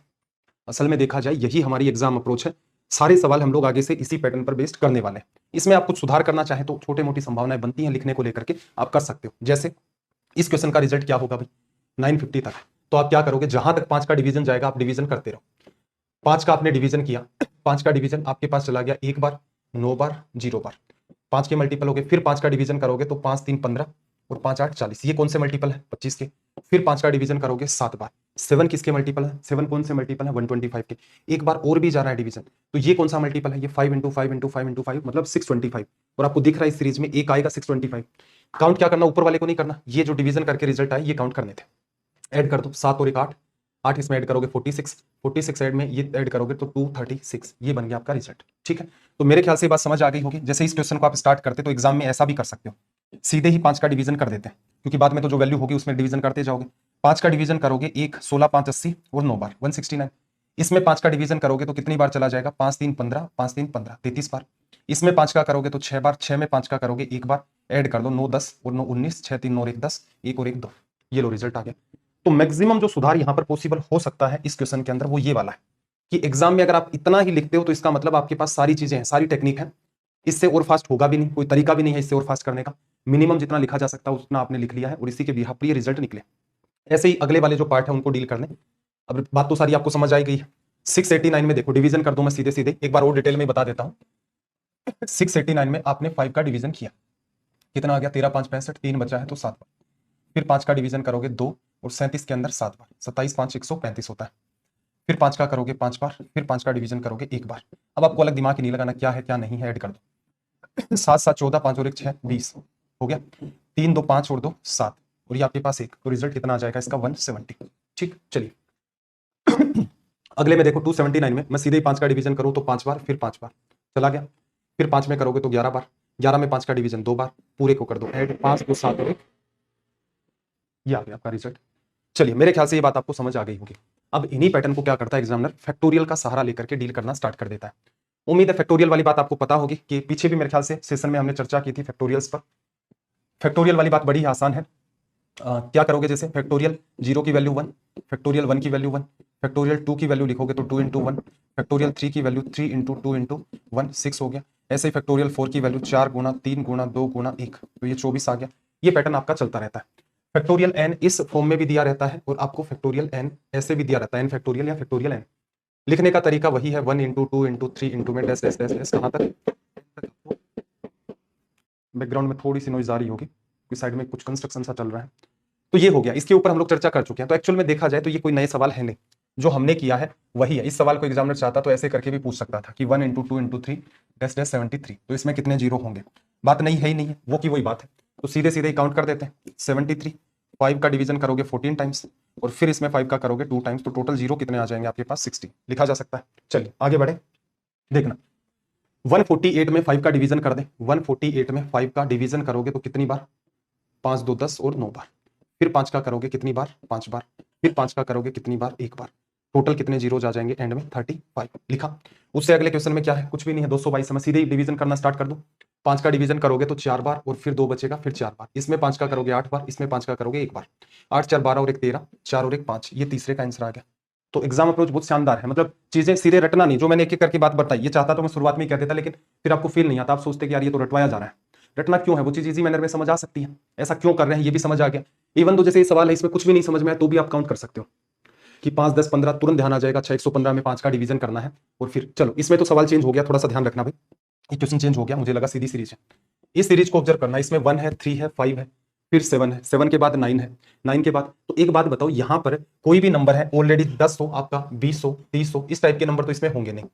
असल में देखा जाए यही हमारी एग्जाम अप्रोच है। सारे सवाल हम लोग आगे से इसी पैटर्न पर बेस्ड करने वाले हैं। इसमें आप कुछ सुधार करना चाहें तो छोटे मोटी संभावनाएं बनती हैं लिखने को लेकर के, आप कर सकते हो। जैसे इस क्वेश्चन का रिजल्ट क्या होगा भाई, 950 तक, तो आप क्या करोगे, जहां तक 5 का डिवीजन जाएगा आप डिवीजन करते रहो। 5 का आपने डिवीजन किया, 5 का डिवीजन आपके पास चला गया 1 बार, 9 बार, 0 बार, 5 के मल्टीपल हो गए, फिर 5 का डिवीजन करोगे तो 5 3 15 और 5 8 40, ये कौन से मल्टीपल है, 25 के। फिर 5 का डिवीजन करोगे 7 बार, 7 किसके मल्टीपल है, 7 कौन से मल्टीपल है, 125 के। एक बार और भी जा रहा है डिवीजन, तो ये कौन सा मल्टीपल है, ये 5 × 5 × 5 × 5 मतलब 625, और आपको दिख रहा है इस सीरीज में एक आएगा 625। काउंट क्या करना, ऊपर वाले को नहीं करना, ये जो डिवीजन करके रिजल्ट आए ये काउंट करने थे। ऐड कर दो, 7 और 1 8, 8 इसमें ऐड करोगे 46, 46 ऐड में ये ऐड करोगे तो 236, ये बन गया आपका रिजल्ट। ठीक है, तो मेरे ख्याल से बात समझ आ गई होगी। जैसे इस क्वेश्चन को आप स्टार्ट करते तो एग्जाम में ऐसा भी कर सकते हो, सीधे ही 5 का डिवीजन कर देते हैं, क्योंकि बाद में तो जो वैल्यू होगी उसमें डिवीजन करते जाओगे। 5 का डिवीजन करोगे 1 16 5 80 और 9 बार 169, इसमें 5 का डिवीजन करोगे तो कितनी बार चला जाएगा, 5 3 15 5 3 15 33 बार। इसमें 5 का करोगे तो 6 बार, 6 में 5 का करोगे 1 बार, ऐड कर दो 9 10 और 9 19, 6 3 9 और 1 10, 1 और 1 2, ये लो रिजल्ट आ गया। तो मैक्सिमम जो सुधार यहां पर पॉसिबल हो सकता है इस क्वेश्चन के अंदर वो ये वाला है कि एग्जाम में अगर आप इतना ही लिखते हो तो इसका मतलब आपके पास सारी चीजें हैं, सारी टेक्निक है, इससे और फास्ट होगा भी नहीं, कोई तरीका भी नहीं है इससे और फास्ट करने का। मिनिमम जितना लिखा जा सकता है उतना आपने लिख लिया है और इसी के बिहाफ पर ये रिजल्ट निकले। ऐसे ही अगले वाले जो पार्ट है उनको डील कर लें। अब बात तो सारी आपको समझ आई गई है। 689 में देखो डिवीजन कर दो, मैं सीधे सीधे एक बार और डिटेल में बता देता हूं। 689 में आपने 5 का डिवीजन किया, कितना आ गया, 13 5 65, 3 बचा है तो 7 बार। फिर 5 का डिवीजन करोगे 2 और 37 के अंदर 7 बार, 27 5 135 होता है। फिर 5 का करोगे 5 बार, फिर 5 का डिवीजन करोगे 1 बार। अब आपको अलग दिमाग ही नहीं लगाना क्या है क्या नहीं है, ऐड कर दो। 7 7 14, 5 और 1 6 20 हो गया, 3 2 5 और 2 7 और ये आपके पास 1, तो रिजल्ट कितना आ जाएगा इसका 170। ठीक, चलिए अगले में देखो 279 में मैं सीधे ही 5 का डिवीजन करूं तो 5 बार, फिर 5 बार, चला गया। फिर 5 में करोगे तो 11 बार, 11 में 5 का डिवीजन 2 बार, पूरे को कर दो ऐड, 5 2 7 और 1, ये आ गया आपका रिजल्ट। चलिए मेरे ख्याल से ये बात आपको समझ आ गई होगी। अब इन्हीं पैटर्न को क्या करता है एग्जामिनर, फैक्टोरियल का सहारा लेकर के डील करना स्टार्ट कर देता है। उम्मीद है फैक्टोरियल वाली बात आपको पता होगी कि पीछे भी मेरे ख्याल से सेशन में हमने चर्चा की थी फैक्टोरियल्स पर। फैक्टोरियल वाली बात बड़ी आसान है। क्या करोगे, जैसे फैक्टोरियल 0 की वैल्यू 1, फैक्टोरियल 1 की वैल्यू 1, फैक्टोरियल 2 की वैल्यू लिखोगे तो 2 इंटू 1, फैक्टोरियल 3 की वैल्यू 3 इंटू 2 इंटू 1 6 हो गया। ऐसे ही फैक्टोरियल 4 की वैल्यू 4 गुना 3 गुना 2 गुना 1, तो ये 24 आ गया। ये पैटर्न आपका चलता रहता है। फैक्टोरियल एन इस फॉर्म में भी दिया रहता है और आपको फैक्टोरियल एन ऐसे भी दिया रहता है, एन फैक्टोरियल या फैक्टोरियल एन। लिखने का तरीका वही है, 1 इंटू 2 इंटू 3 इंटू में डैश डैश डैश डैश कहाँ तक। बैकग्राउंड में थोड़ी सी नॉइज आ रही होगी क्योंकि साइड में कुछ कंस्ट्रक्शन सा चल रहा है। तो ये हो गया, इसके ऊपर हम लोग चर्चा कर चुके हैं। तो एक्चुअल में देखा जाए तो ये कोई नए सवाल है नहीं, जो हमने किया है वही है। इस सवाल को एग्जामिनर चाहता तो ऐसे करके भी पूछ सकता था कि 1 इंटू 2 इंटू 3 डैश डैश 73, तो इसमें कितने जीरो होंगे। बात नहीं है ही नहीं है, वो की वही बात है। तो सीधे सीधे काउंट कर देते हैं 73, 5 का डिवीजन करोगे 14 टाइम्स और फिर इसमें 5 का करोगे 2 टाइम्स, तो टोटल जीरो कितने आ जाएंगे आपके पास 60, लिखा जा सकता है। चलिए आगे बढ़े, देखना 148 में 5 का डिवीजन कर दे। 148 में 5 का डिवीजन करोगे तो कितनी बार, 5 2 10 और 9 बार। फिर 5 का करोगे कितनी बार, 5 बार। फिर 5 का करोगे कितनी बार, 1 बार। टोटल कितने जीरोज आ जाएंगे एंड में, 35, लिखा। उससे अगले क्वेश्चन में क्या है, कुछ भी नहीं है, 222 से मैं सीधे डिवीजन करना स्टार्ट कर दूं। 5 का डिवीजन करोगे तो 4 बार और फिर 2 बचेगा, फिर 4 बार। इसमें 5 का करोगे 8 बार, इसमें 5 का करोगे 1 बार। 8 4 12 और 1 13, 4 और 1 5, ये तीसरे का आंसर आ गया। तो एग्जाम अप्रोच बहुत शानदार है, मतलब चीजें सीधे रटना नहीं। जो मैंने एक एक करके बात बताई, ये चाहता तो मैं शुरुआत में ही कह देता, लेकिन फिर आपको फील नहीं आता, आप सोचते कि यार ये तो रटवाया जा रहा है। रटना क्यों है, वो चीज इजी मैनर में समझ आ सकती है, ऐसा क्यों कर रहे हैं ये भी समझ आ गया। इवन तो जैसे ये सवाल है इसमें कुछ भी नहीं समझ में आया तो भी आप काउंट कर सकते हो कि 5 10 15 तुरंत ध्यान आ जाएगा। अच्छा 115 में 5 का डिवीजन करना है और फिर चलो, इसमें तो सवाल चेंज हो गया, थोड़ा सा ध्यान रखना भाई, ये क्वेश्चन चेंज हो गया, मुझे लगा सीधी सीरीज है। इस सीरीज को ऑब्जर्व करना, इसमें 1 है 3 है 5 है फिर 7 है, 7 के बाद 9 है, 9 के बाद। तो एक बात बताओ, यहां पर कोई भी नंबर है ऑलरेडी 10 हो आपका, 20 हो, 30 हो, इस टाइप के नंबर तो इसमें होंगे नहीं,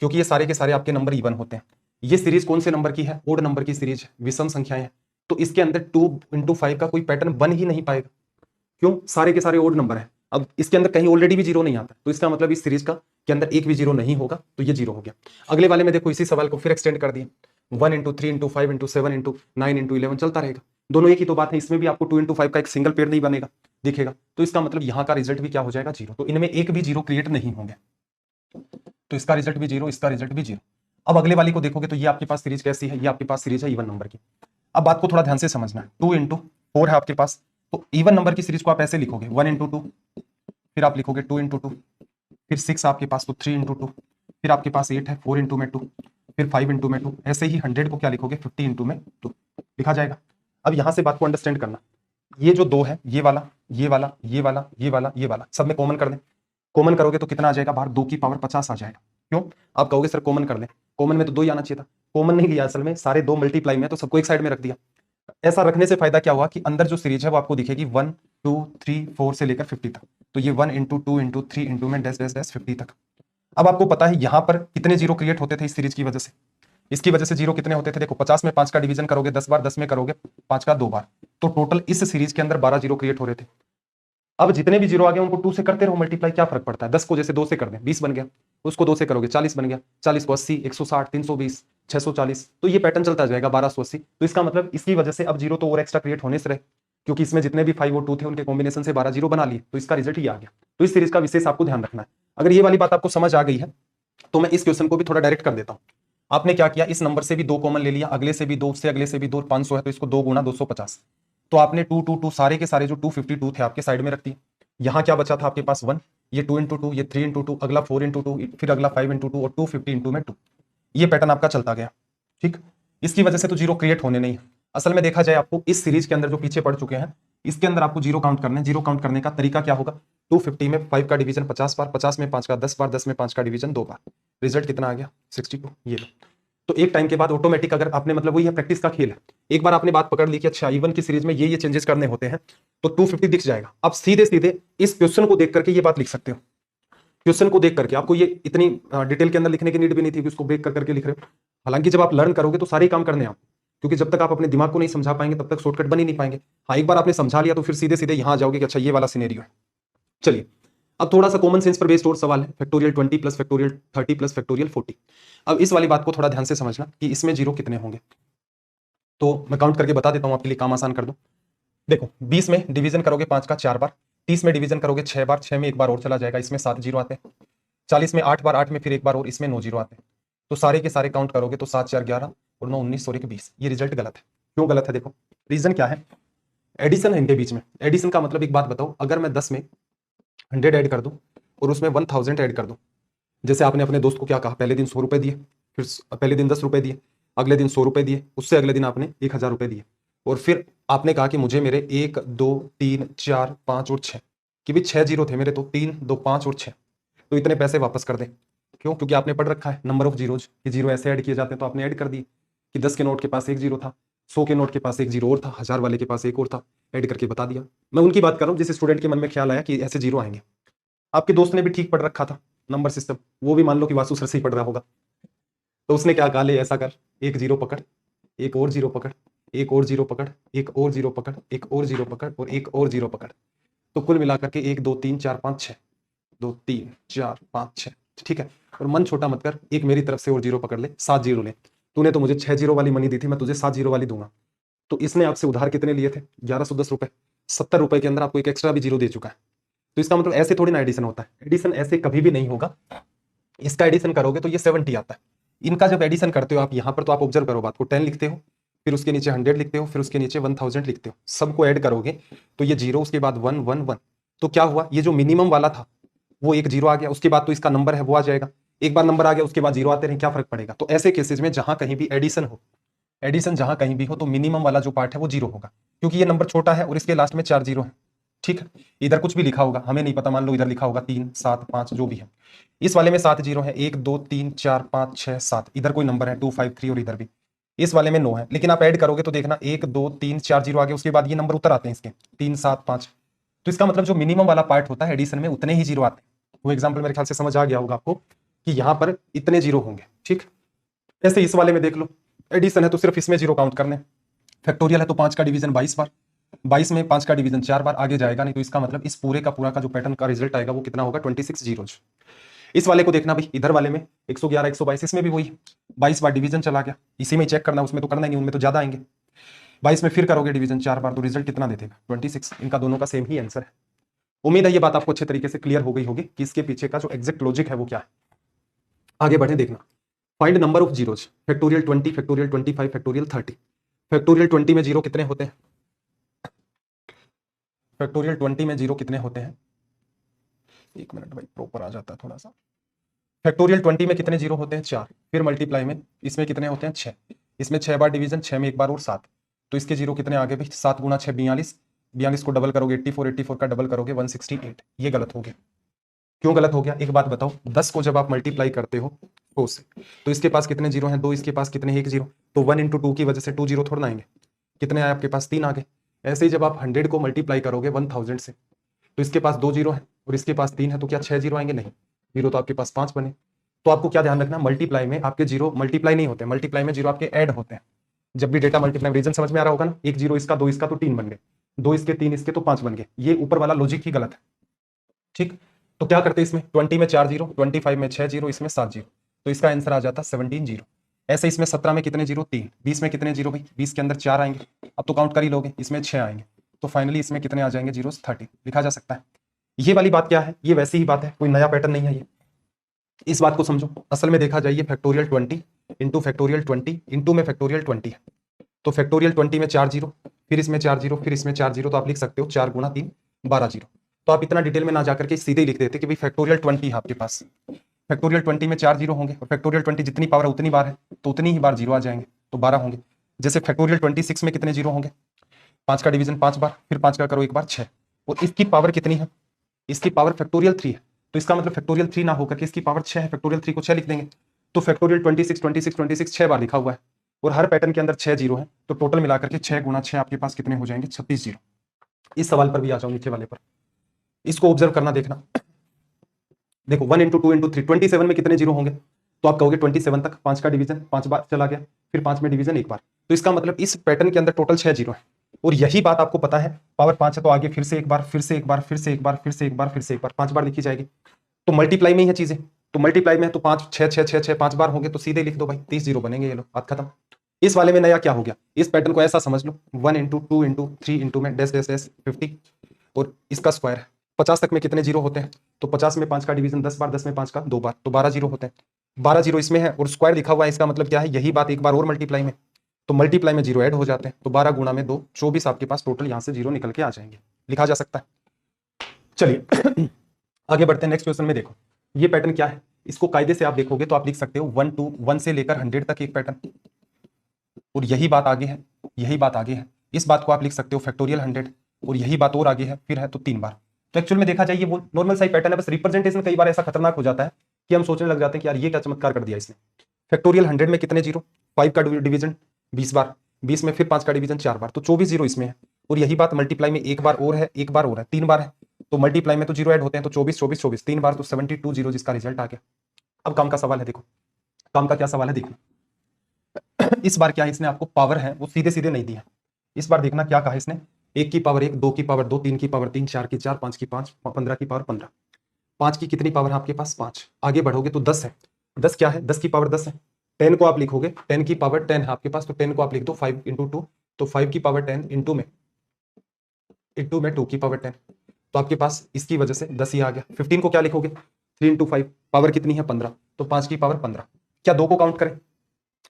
क्योंकि ये सारे के सारे आपके नंबर इवन होते हैं। ये सीरीज कौन से नंबर की है, ओड नंबर की सीरीज, विषम संख्याएं हैं। तो इसके अंदर 2 इंटू 5 का कोई पैटर्न बन ही नहीं पाएगा, क्यों, सारे के सारे ओड नंबर है। अब इसके अंदर कहीं ऑलरेडी भी जीरो नहीं आता, तो इसका मतलब इस सीरीज का के अंदर एक भी जीरो नहीं होगा, तो ये जीरो हो गया। अगले वाले में देखो, इसी सवाल को फिर एक्सटेंड कर दिए, 1 into 3 into 5 into 7 into 9 into 11 चलता रहेगा। दोनों एक ही तो बात है, इसमें भी आपको 2 इंटू 5 का एक सिंगल पेयर नहीं बनेगा, दिखेगा। तो इसका मतलब यहाँ का रिजल्ट भी क्या हो जाएगा, जीरो। तो इनमें एक भी जीरो क्रिएट नहीं होंगे, तो इसका रिजल्ट भी जीरो, इसका रिजल्ट भी जीरो। अब अगले वाली को देखोगे तो ये आपके पास सीरीज कैसी है, ये आपके पास सीरीज है इवन नंबर की। अब बात को थोड़ा ध्यान से समझना है, 2 इंटू 4 है आपके पास, तो इवन नंबर की सीरीज को आप ऐसे लिखोगे 1 इंटू 2, फिर आप लिखोगे 2 इंटू 2, फिर 6 आपके पास तो 3 इंटू 2, फिर आपके पास 8 है 4 इंटू में 2, फिर 5 इंटू में 2, ऐसे ही 100 को क्या लिखोगे 50 इंटू में 2, लिखा जाएगा। अब यहां से बात को अंडरस्टैंड करना, ये जो 2 है, ये वाला ये वाला ये वाला ये वाला ये वाला सब में कॉमन कर दें। कॉमन करोगे तो कितना आ जाएगा बाहर, 2 की पावर 50 आ जाएगा। क्यों, आप कहोगे सर कॉमन कर लें, कॉमन में तो 2 ही आना चाहिए था। कॉमन नहीं लिया असल में, सारे 2 मल्टीप्लाई में, तो सबको एक साइड में रख दिया। ऐसा रखने से फायदा क्या हुआ कि अंदर जो सीरीज है वो आपको दिखेगी 1 2 3 4 से लेकर 50 तक। तो ये 1 इंटू 2 इंटू 3 इंटू में डैश डैश डैश 50 तक। अब आपको पता है यहां पर कितने जीरो क्रिएट होते थे इस सीरीज की वजह से, इसकी वजह से जीरो कितने होते थे, देखो 50 में 5 का डिवीजन करोगे 10 बार, 10 में करोगे 5 का 2 बार, तो टोटल इस सीरीज के अंदर 12 जीरो क्रिएट हो रहे थे। अब जितने भी जीरो आ गए उनको 2 से करते रहो मल्टीप्लाई, क्या फर्क पड़ता है। 10 को जैसे 2 से कर दें 20 बन गया, उसको 2 से करोगे 40 बन गया, 40 को 80, 160, 320, 640, तो ये पैटर्न चलता जाएगा 1280। तो इसका मतलब इसकी वजह से अब जीरो तो और एक्स्ट्रा क्रिएट होने से रहे, क्योंकि इसमें जितने भी 5 और 2 थे उनके कॉम्बिनेशन से 12 जीरो बना लिए, तो इसका रिजल्ट ही आ गया। तो इस सीरीज का विशेष आपको ध्यान रखना है। अगर ये वाली बात आपको समझ आ गई है तो मैं इस क्वेश्चन को भी थोड़ा डायरेक्ट कर देता हूं। आपने क्या किया, इस नंबर से भी 2 कॉमन ले लिया, अगले से भी 2, उससे अगले से भी 2, 500 है तो इसको 2 गुना 250, तो आपने 2 2 2 सारे के सारे जो 252 थे आपके साइड में रख दिए। यहां क्या बचा था आपके पास 1, ये 2 इंटू 2, ये 3 इंटू 2, अगला 4 इंटू 2, फिर अगला 5 इंटू 2 और 250 इंटू में 2, ये पैटर्न आपका चलता गया। ठीक, इसकी वजह से तो जीरो क्रिएट होने नहीं है। असल में देखा जाए आपको इस सीरीज के अंदर जो पीछे पड़ चुके हैं इसके अंदर आपको जीरो काउंट करना है। जीरो काउंट करने का तरीका क्या होगा, 250 में 5 का डिवीजन 50 बार, 50 में 5 का 10 बार, 10 में 5 का डिवीजन 2 बार, रिजल्ट कितना आ गया 62, ये लो। तो एक टाइम के बाद ऑटोमेटिक, अगर आपने मतलब वही है प्रैक्टिस का खेल है, एक बार आपने बात पकड़ ली कि अच्छा इवन की सीरीज में ये चेंजेस करने होते हैं तो 250 दिख जाएगा। अब सीधे सीधे इस क्वेश्चन को देख करके ये बात लिख सकते हो। क्वेश्चन को देख करके आपको ये इतनी डिटेल के अंदर लिखने की नीड भी नहीं थी कि उसको ब्रेक कर करके लिख रहे हो। हालांकि जब आप लर्न करोगे तो सारे काम करने आप, क्योंकि जब तक आप अपने दिमाग को नहीं समझा पाएंगे तब तक शॉर्टकट बन ही नहीं पाएंगे। हाँ, एक बार आपने समझा लिया तो फिर सीधे सीधे यहां आ जाओगे कि अच्छा ये वाला सिनेरियो है। चलिए अब थोड़ा सा कॉमन सेंस पर बेस्ड और सवाल है, factorial 20 plus factorial 30 plus factorial 40। अब इस वाली बात को थोड़ा ध्यान से समझना कि इसमें जीरो कितने होंगे, तो मैं काउंट करके बता देता हूं आपके लिए, काम आसान कर दूं। देखो 20 में डिवीजन करोगे 5 का 4 बार, 30 में डिवीजन करोगे 6 बार, 6 में एक बार और चला जाएगा, इसमें 7 जीरो आते हैं। 40 में 8 बार, 8 में फिर एक बार और, इसमें 9 जीरो आते हैं। तो सारे के सारे काउंट करोगे तो 7 4 11 और 9 19 और 1 20। ये रिजल्ट गलत है। क्यों गलत है? देखो रीजन क्या है, एडिशन है इनके बीच में। एडिशन का मतलब एक बात बताओ, अगर मैं 10 में 100 ऐड कर दूं और उसमें 1000 ऐड कर दूं, जैसे आपने अपने दोस्त को क्या कहा, पहले दिन 100 रुपए दिए, फिर पहले दिन 10 रुपए दिए, अगले दिन 100 रुपए दिए, उससे अगले दिन आपने 1000 रुपए दिए, और फिर आपने कहा कि मुझे मेरे 1 2 3 4 5 और 6, कि भी 6 जीरो थे मेरे, तो 3 2 5 और 6, तो इतने पैसे वापस कर दें। क्यों? क्योंकि आपने पढ़ रखा है नंबर ऑफ जीरोज, कि जीरो ऐसे ऐड किए जाते हैं, तो आपने ऐड कर दिए कि 10 के नोट के पास एक जीरो था, 100 के नोट के पास एक जीरो और था, 1000 वाले के पास एक और था, ऐड करके बता दिया। मैं उनकी बात कर रहा हूँ जिस स्टूडेंट के मन में ख्याल आया कि ऐसे जीरो आएंगे। आपके दोस्त ने भी ठीक पढ़ रखा था नंबर सिस्टम, वो भी मान लो कि वासु सर से ही पढ़ रहा होगा, तो उसने क्या कहा, ले ऐसा कर, एक जीरो पकड़, एक और जीरो पकड़, एक और जीरो पकड़, एक और जीरो पकड़, एक और जीरो पकड़ और एक और जीरो पकड़, तो कुल मिलाकर के 1 2 3 4 5 6, 2 3 4 5 6, ठीक है। और मन छोटा मत कर, एक मेरी तरफ से और जीरो पकड़ ले, 7 जीरो ले। तूने तो मुझे 6 जीरो वाली मनी दी थी, मैं तुझे 7 जीरो वाली दूंगा। तो इसने आपसे उधार कितने लिए थे? 1110 रुपए। 70 रुपए के अंदर आपको एक एक्स्ट्रा भी जीरो दे चुका है। तो इसका मतलब ऐसे थोड़ी ना एडिशन होता है, एडिशन ऐसे कभी भी नहीं होगा। इसका एडिशन करोगे तो ये 70 आता है। इनका जब एडिशन करते हो आप यहाँ पर, तो आप ऑब्जर्व करो बात को, 10 लिखते हो, फिर उसके नीचे 100 लिखते हो, फिर उसके नीचे 1000 लिखते हो, सबको ऐड करोगे तो ये जीरो, उसके बाद 1 1 1, तो क्या हुआ, ये जो मिनिमम वाला था वो एक जीरो आ गया, उसके बाद तो इसका नंबर है वो आ जाएगा, एक बार नंबर आ गया उसके बाद जीरो आते रहे, क्या फर्क पड़ेगा। तो ऐसे केसेस में जहां कहीं भी एडिशन हो, एडिशन जहां कहीं भी हो, तो मिनिमम वाला जो पार्ट है वो जीरो होगा, क्योंकि ये नंबर छोटा है और इसके लास्ट में 4 जीरो है। ठीक है, इधर कुछ भी लिखा होगा, हमें नहीं पता, मान लो इधर लिखा होगा 3 7 5 जो भी है, इस वाले में 7 जीरो है, 1 2 3 4 5 6 7, इधर कोई नंबर है 2 5 3 और इधर भी, इस वाले में 9 है, लेकिन आप ऐड करोगे तो देखना 1 2 3 4 जीरो आगे, उसके बाद ये नंबर उतर आते हैं इसके 3 7 5। तो इसका मतलब जो मिनिमम वाला पार्ट होता है एडिशन में, उतने ही जीरो आते हैं। वो एग्जाम्पल मेरे ख्याल से समझ आ गया होगा आपको कि यहाँ पर इतने जीरो होंगे। ठीक, ऐसे इस वाले में देख लो, एडिशन है तो सिर्फ इसमें जीरो काउंट करने, फैक्टोरियल है तो 5 का डिवीजन 22 बार, 22 में 5 का डिवीजन 4 बार, आगे जाएगा नहीं, तो इसका मतलब इस पूरे का पूरा का जो पैटर्न का रिजल्ट आएगा वो कितना होगा, 26 जीरोज। इस वाले को देखना भाई, इधर वाले में 111 122, इसमें भी वही 22 बार डिवीजन चला गया, इसी में चेक करना, उसमें तो करना ही नहीं, उनमें तो ज्यादा आएंगे। 22 में फिर करोगे डिवीजन 4 बार, तो रिजल्ट कितना दे देगा, 26। इनका दोनों का सेम ही आंसर है। उम्मीद है ये बात आपको अच्छे तरीके से क्लियर हो गई होगी कि इसके पीछे का जो एग्जैक्ट लॉजिक है वो क्या है। आगे बढ़े, देखना, find number of zeros, factorial 20 factorial 25 factorial 30। Factorial 20 में जीरो कितने होते हैं, फैक्टोरियल 20 में जीरो कितने होते हैं, एक मिनट भाई प्रॉपर आ जाता है थोड़ा सा। फैक्टोरियल 20 में कितने जीरो होते हैं, 4, फिर मल्टीप्लाई में इसमें कितने होते हैं, 6, इसमें 6 बार डिवीजन, 6 में एक बार और 7, तो इसके जीरो कितने आगे भाई, 7 गुना 6 42, 42 को डबल करोगे 84, 84 का डबल करोगे 168। ये गलत हो गया। क्यों गलत हो गया, एक बात बताओ, 10 को जब आप मल्टीप्लाई करते हो 4 से, तो इसके पास कितने जीरो हैं, 2, इसके पास कितने, 1 जीरो, तो 1 इंटू 2 की वजह से 2 जीरो थोड़ा आएंगे, कितने आए आपके पास, 3 आ गए। ऐसे ही जब आप 100 को मल्टीप्लाई करोगे 1000 से, तो इसके पास 2 जीरो है और इसके पास 3 है, तो क्या 6 जीरो आएंगे, नहीं, जीरो तो आपके पास 5 बने। तो आपको क्या ध्यान रखना, मल्टीप्लाई में आपके जीरो मल्टीप्लाई नहीं होते, मल्टीप्लाई में जीरो आपके ऐड होते हैं। जब भी डेटा मल्टीप्लाई, रीजन समझ में आ रहा होगा ना, 1 जीरो इसका, 2 इसका, तो 3 बन गए, 2 इसके, 3 इसके, तो 5 बन गए। ये ऊपर वाला लॉजिक ही गलत है। ठीक, तो क्या करते हैं इसमें, 20 में 4 जीरो, 25 में 6 जीरो, इसमें 7 जीरो, तो इसका आंसर आ जाता 17 जीरो। ऐसे इसमें 17 में कितने जीरो, 3, 20 में कितने जीरो भाई, 20 के अंदर 4 आएंगे, अब तो काउंट कर ही लोगे, इसमें 6 आएंगे, तो फाइनली इसमें कितने आ जाएंगे जीरो, 30 लिखा जा सकता है। ये वाली बात क्या है, ये वैसी ही बात है, कोई नया पैटर्न नहीं है ये, इस बात को समझो। असल में देखा जाए फैक्टोरियल 20 इंटू फैक्टोरियल 20 इंटू में फैक्टोरियल 20 है, तो फैक्टोरियल 20 में 4 जीरो, फिर इसमें 4 जीरो, फिर इसमें 4 जीरो, तो आप लिख सकते हो 4 गुना 3 12 जीरो। तो आप इतना डिटेल में ना जाकर के सीधे ही लिख देते कि भाई फैक्टोरियल 20 है आपके पास, फैक्टोरियल 20 में 4 जीरो होंगे, और फैक्टोरियल 20 जितनी पावर है उतनी बार है, तो उतनी ही बार जीरो आ जाएंगे, तो 12 होंगे। जैसे फैक्टोरियल 26 में कितने जीरो होंगे, 5 का डिवीजन 5 बार, फिर 5 का करो एक बार 6, और इसकी पावर कितनी है, इसकी पावर फैक्टोरियल 3 है, तो इसका मतलब फैक्टोरियल 3 ना होकर के इसकी पावर 6 है, फैक्टोरियल 3 को 6 लिख देंगे, तो फैक्टोरियल 26 26 26 6 बार लिखा हुआ है, और हर पैटर्न के अंदर 6 जीरो है, तो टोटल मिलाकर के 6 गुना 6 आपके पास कितने हो जाएंगे, 36 जीरो। इस सवाल पर भी आ जाओ, नीचे वाले पर, इसको ऑब्जर्व करना, देखना, देखो 1 इंटू 2 इंटू 3, 27 में कितने जीरो होंगे, तो आप कहोगे 27 तक 5 का डिवीजन 5 बार चला गया, फिर 5 में डिवीजन एक बार, तो इसका मतलब इस पैटर्न के अंदर टोटल 6 जीरो है, और यही बात आपको पता है, पावर 5 है तो आगे फिर से एक बार, फिर से एक बार, फिर से एक बार, फिर से एक बार, फिर से एक बार, 5 बार लिखी जाएगी। तो मल्टीप्लाई में ही है चीजें, तो मल्टीप्लाई में है तो 5 6 6 6 6 5 बार होंगे, तो सीधे लिख दो भाई, 30 जीरो बनेंगे, ये लो बात खत्म। इस वाले में नया क्या हो गया, इस पैटर्न को ऐसा समझ लो 1 इंटू 2 इंटू 3 इंटू में डैश डैश डैश 50 और इसका स्क्वायर है। 50 तक में कितने जीरो होते हैं, तो 50 में 5 का डिवीजन 10 बार, 10 में 5 का 2 बार, तो 12 जीरो होते हैं। 12 जीरो इसमें है और स्क्वायर लिखा हुआ है, इसका मतलब क्या है, यही बात एक बार और मल्टीप्लाई में, तो मल्टीप्लाई में जीरो ऐड हो जाते हैं, तो 12 गुणा में 2 24 आपके पास टोटल यहां से जीरो निकल के आ जाएंगे, लिखा जा सकता है। चलिए आगे बढ़ते हैं नेक्स्ट क्वेश्चन में। देखो ये पैटर्न क्या है, इसको कायदे से आप देखोगे तो आप लिख सकते हो 1 to 1 से लेकर 100 तक एक पैटर्न, और यही बात आगे है, यही बात आगे है। इस बात को आप लिख सकते हो फैक्टोरियल 100, और यही बात और आगे है, फिर है तो 3 बार। तो एक्चुअल में देखा जाए ये वो नॉर्मल सा पैटर्न है, बस रिप्रेजेंटेशन कई बार ऐसा खतरनाक हो जाता है कि हम सोचने लग जाते हैं कि यार ये क्या चमत्कार कर दिया इसने। फैक्टोरियल 100 में कितने जीरो, 5 का डिवीजन 20 बार, 20 में फिर 5 का डिवीजन 4 बार, तो 24 जीरो इसमें है। और यही बात मल्टीप्लाई में एक बार और है, एक बार और है, 3 बार है, तो मल्टीप्लाई में तो जीरो ऐड होते हैं, तो 24 24 24 3 बार, तो 72 जीरो जिसका रिजल्ट आ गया। अब काम का सवाल है, देखो काम का क्या सवाल है, देखो इस बार क्या है, इसने आपको पावर है वो सीधे सीधे नहीं दिया। इस बार देखना क्या कहा इसने, 1 की पावर 1, 2 की पावर 2, 3 की पावर 3, 4 की 4, 5 की 5, 15 की पावर 15। 5 की कितनी पावर है आपके पास, 5। आगे बढ़ोगे तो 10 है, 10 क्या है, 10 की पावर 10 है। 10 को आप लिखोगे, 10 की पावर 10 है आपके पास, तो 10 को आप लिख दो 5 इंटू 2, तो 5 की पावर 10 इंटू में 2 की पावर 10, तो आपके पास इसकी वजह से 10 ही आ गया। 15 को क्या लिखोगे, 3 इंटू 5, पावर कितनी है 15, तो 5 की पावर 15। क्या 2 को काउंट करें,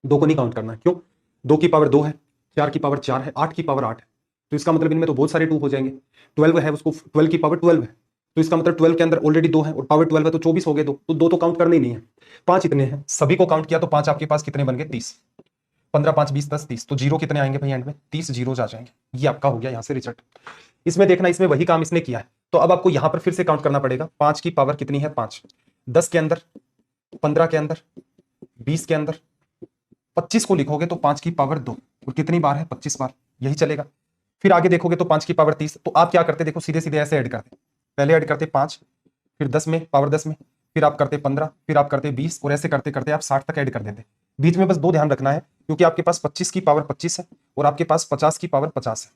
2 को नहीं काउंट करना है, क्यों, 2 की पावर 2 है, 4 की पावर 4 है, 8 की पावर 8 है, तो इसका मतलब इनमें तो बहुत सारे 2 हो जाएंगे। 12 है उसको 12 की पावर 12 है, तो इसका मतलब 12 के अंदर ऑलरेडी 2 है और पावर 12 है, तो 24 हो गए, तो 2 तो काउंट करने ही नहीं है। 5 इतने हैं, सभी को काउंट किया तो 5 आपके पास कितने बन गए, 30। 15 5 20 10 30, तो जीरो कितने आएंगे भाई एंड में, 30 जीरो आ जाएंगे। ये आपका हो गया यहाँ से रिजल्ट। इसमें देखना, इसमें वही काम इसने किया है, तो अब आपको यहां पर फिर से काउंट करना पड़ेगा। 5 की पावर कितनी है, 5, 10 के अंदर, 15 के अंदर, 20 के अंदर, 25 को लिखोगे तो 5 की पावर 2, और कितनी बार है, 25 बार, यही चलेगा। फिर आगे देखोगे तो 5 की पावर 30, तो आप क्या करते, देखो सीधे सीधे ऐसे ऐड करते, पहले ऐड करते 5, फिर 10 में पावर 10 में, फिर आप करते 15, फिर आप करते 20, और ऐसे करते करते आप 60 तक ऐड कर देते। बीच में बस 2 ध्यान रखना है, क्योंकि आपके पास 25 की पावर 25 है और आपके पास 50 की पावर 50 है।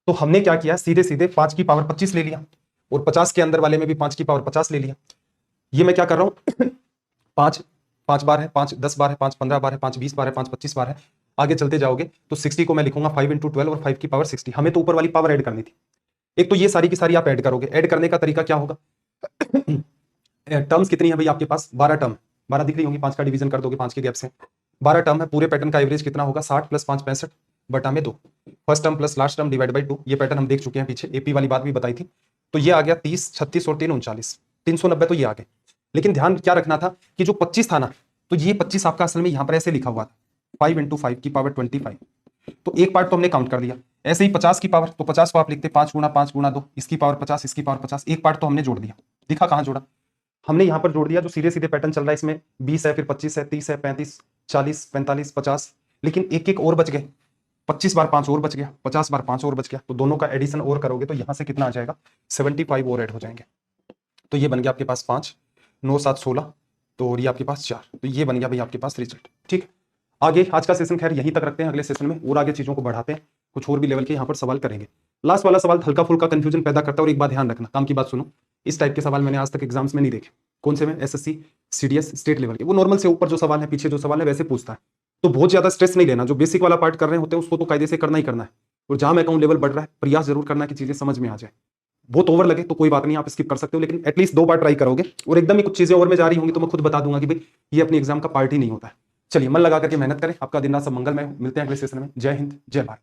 तो हमने क्या किया, सीधे सीधे 5 की पावर 25 ले लिया, और 50 के अंदर वाले में भी 5 की पावर 50 ले लिया। ये मैं क्या कर रहा हूं 5 5 बार है, 5 10 बार है, 5 15 बार है, 5 20 बार है, 5 25 बार है। आगे चलते जाओगे तो 60 को मैं लिखूंगा 5 इंटू 12 और 5 की पावर 60। हमें तो ऊपर वाली पावर ऐड करनी थी। एक तो ये सारी की सारी आप ऐड करोगे, ऐड करने का तरीका क्या होगा टर्म्स कितनी है भाई आपके पास, 12 टर्म, 12 दिख रही होंगी, 5 का डिवीजन कर दोगे 5 के गैप से, 12 टर्म है। पूरे पैटर्न का एवरेज कितना होगा, 60 प्लस 5 65 बटा में 2, first term plus last term divide by 2। ये पैटर्न हम देख चुके हैं पीछे, एपी वाली बात भी बताई थी। तो ये आ गया 30 36 और 3 39, 390, तो ये आ गए। लेकिन ध्यान क्या रखना था कि जो 25 था ना, तो ये 25 आपका असल में यहां पर ऐसे लिखा हुआ था 5 इंटू 5 की पावर 25, तो एक पार्ट तो हमने काउंट कर दिया। ऐसे ही 50 की पावर, तो 50 को आप लिखते 5 गुणा 2, इसकी पावर 50, इसकी पावर 50, एक पार्ट तो हमने जोड़ दिया। दिखा कहां जोड़ा, हमने यहां पर जोड़ दिया। जो सीधे सीधे पैटर्न चल रहा है इसमें 20 है, फिर 25 है, 30 है, 35 40 45 50, लेकिन एक एक और बच गए, 25 बार 5 और बच गया, 50 बार 5 और बच गया, तो दोनों का एडिशन और करोगे तो यहां से कितना आ जाएगा, 75 और ऐड हो जाएंगे। तो ये बन गया आपके पास 5 9 7 16, तो ये आपके पास 4, तो ये बन गया भाई आपके पास रिजल्ट। ठीक, आगे आज का सेशन खैर यहीं तक रखते हैं, अगले सेशन में और आगे चीजों को बढ़ाते हैं, कुछ और भी लेवल के यहाँ पर सवाल करेंगे। लास्ट वाला सवाल हल्का फुल्का कंफ्यूजन पैदा करता है, और एक बात ध्यान रखना, काम की बात सुनो, इस टाइप के सवाल मैंने आज तक एग्जाम्स में नहीं देखे। कौन से में, एसएससी सीडीएस स्टेट लेवल के, वो नॉर्मल से ऊपर जो सवाल है, पीछे जो सवाल है वैसे पूछता है, तो बहुत ज्यादा स्ट्रेस नहीं लेना। जो बेसिक वाला पार्ट कर रहे होते हैं उसको तो कायदे से करना ही करना है, और जहां अकाउंट लेवल बढ़ रहा है प्रयास जरूर करना कि चीजें समझ में आ जाए। बहुत ओवर लगे तो कोई बात नहीं, आप स्किप कर सकते हो, लेकिन एटलीस्ट 2 बार ट्राई करोगे, और एकदम ही कुछ चीजें ओवर में जा रही होंगी तो मैं खुद बता दूंगा कि भाई ये अपनी एग्जाम का पार्ट ही नहीं होता है। चलिए मन लगा करके मेहनत करें, आपका दिन रात सब मंगलमय हो। मिलते हैं अगले सेशन में। जय हिंद, जय भारत।